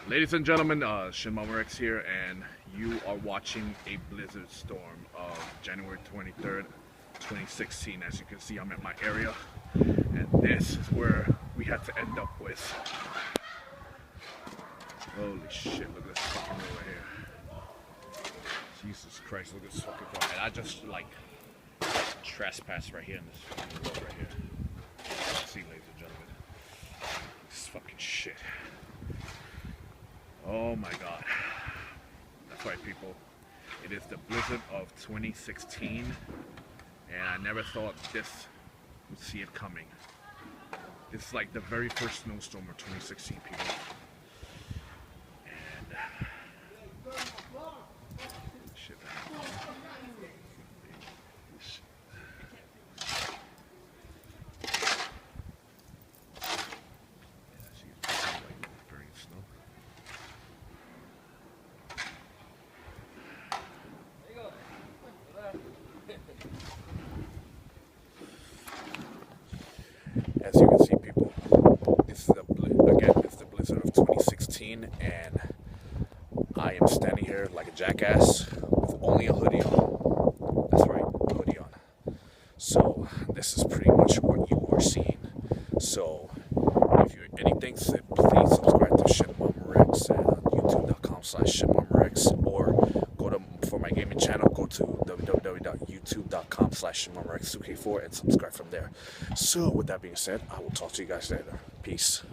Ladies and gentlemen, X here, and you are watching a blizzard storm of January 23rd, 2016. As you can see, I'm at my area, and this is where we had to end up with. Holy shit, look at this fucking road right here. Jesus Christ, look at this fucking road. And I just, trespassed right here in this fucking road right here. See, ladies and gentlemen, this is fucking shit. Oh my god. That's right, people. It is the blizzard of 2016, and I never thought this would see it coming. This is like the very first snowstorm of 2016, people. And shit. As you can see, people, this is the blizzard of 2016, and I am standing here like a jackass with only a hoodie on. That's right, a hoodie on. So this is pretty much what you are seeing. So if you're anything, please subscribe to ShitMamaRex at youtube.com/ShitMamaRex, or go to, for my gaming channel, go to www.youtube.com/ShitMamaRex2K4 and subscribe from there. So with that being said, I will talk to you guys later. Peace.